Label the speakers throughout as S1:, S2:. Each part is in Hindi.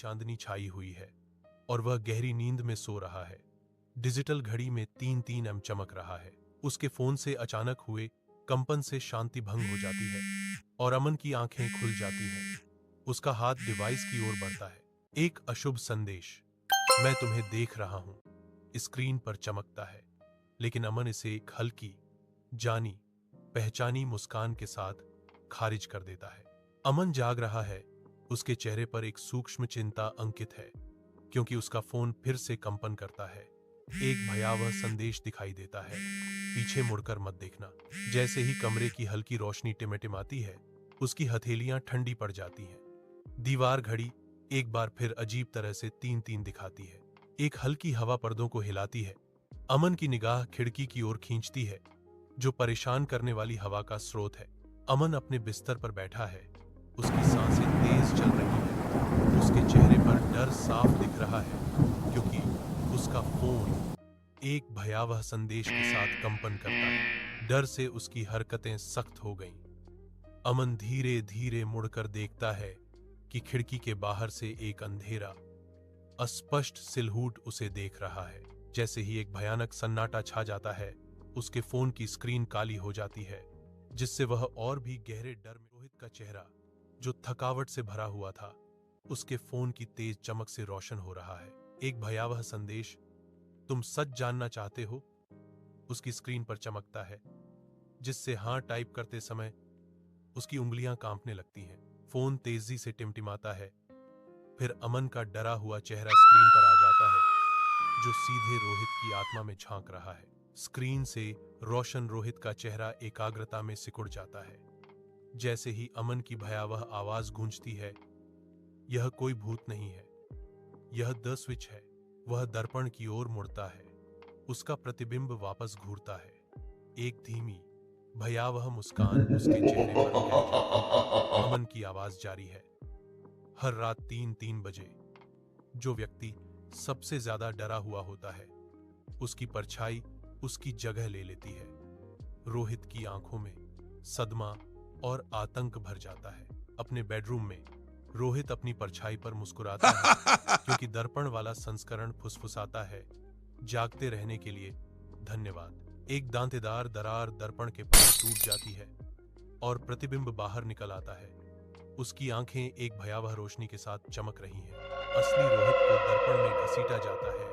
S1: चांदनी छाई हुई है और वह गहरी नींद में सो रहा है। डिजिटल घड़ी में 3-3 एम चमक रहा है। उसके फोन से अचानक हुए कंपन से शांति भंग हो जाती है और अमन की आंखें खुल जाती हैं। उसका हाथ डिवाइस की ओर बढ़ता है। एक अशुभ संदेश, मैं तुम्हें देख रहा हूं, स्क्रीन पर चमकता है, लेकिन अमन इसे एक हल्की, जानी पहचानी मुस्कान के साथ खारिज कर देता है। अमन जाग रहा है। उसके चेहरे पर एक सूक्ष्म चिंता अंकित है, क्योंकि उसका फोन फिर से कंपन करता है। एक भयावह संदेश दिखाई देता है, पीछे मुड़कर मत देखना। जैसे ही कमरे की हल्की रोशनी टिमटिमाती है, उसकी हथेलियां ठंडी पड़ जाती हैं। दीवार घड़ी एक बार फिर अजीब तरह से 3-3 दिखाती है। एक हल्की हवा पर्दों को हिलाती है। अमन की निगाह खिड़की की ओर खींचती है, जो परेशान करने वाली हवा का स्रोत है। अमन अपने बिस्तर पर बैठा है। उसकी सांसें तेज चल रही हैं। उसके चेहरे पर डर साफ दिख रहा है, क्योंकि उसका फोन एक भयावह संदेश के साथ कंपन करता है। डर से उसकी हरकतें सख्त हो गईं। अमन धीरे धीरे मुड़कर देखता है कि खिड़की के बाहर से एक अंधेरा, अस्पष्ट सिलहूट उसे देख रहा है। जैसे ही एक भयानक सन्नाटा छा जाता है, उसके फोन की स्क्रीन काली हो जाती है, जिससे वह और भी गहरे डर में रोहित का चेहरा, जो थकावट से भरा हुआ था, उसके फोन की तेज चमक से रोशन हो रहा है। एक भयावह संदेश, तुम सच जानना चाहते हो, उसकी स्क्रीन पर चमकता है, जिससे हाँ टाइप करते समय उसकी उंगलियां कांपने लगती हैं। फोन तेजी से टिमटिमाता है, फिर अमन का डरा हुआ चेहरा स्क्रीन पर आ जाता है, जो सीधे रोहित की आत्मा में झांक रहा है। स्क्रीन से रोशन रोहित का चेहरा एकाग्रता में सिकुड़ जाता है। जैसे ही अमन की भयावह आवाज गूंजती है, यह कोई भूत नहीं है, यह द स्विच है। वह दर्पण की ओर मुड़ता है। उसका प्रतिबिंब वापस घूरता है। एक धीमी भयावह मुस्कान उसके चेहरे पर फैलती। अमन की आवाज जारी है। हर रात 3-3 बजे जो व्यक्ति सबसे ज्यादा डरा हुआ होता है, उसकी परछाई उसकी जगह ले लेती है। रोहित की आंखों में सदमा और आतंक भर जाता है। अपने बेडरूम में रोहित अपनी परछाई पर मुस्कुराता है, क्योंकि दर्पण वाला संस्करण फुसफुसाता है, जागते रहने के लिए धन्यवाद। एक दांतेदार दरार दर्पण के पास टूट जाती है और प्रतिबिंब बाहर निकल आता है। उसकी आंखें एक भयावह रोशनी के साथ चमक रही हैं। असली रोहित को दर्पण में घसीटा जाता है,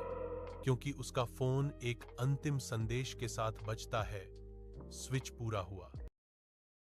S1: क्योंकि उसका फोन एक अंतिम संदेश के साथ बजता है, स्विच पूरा हुआ।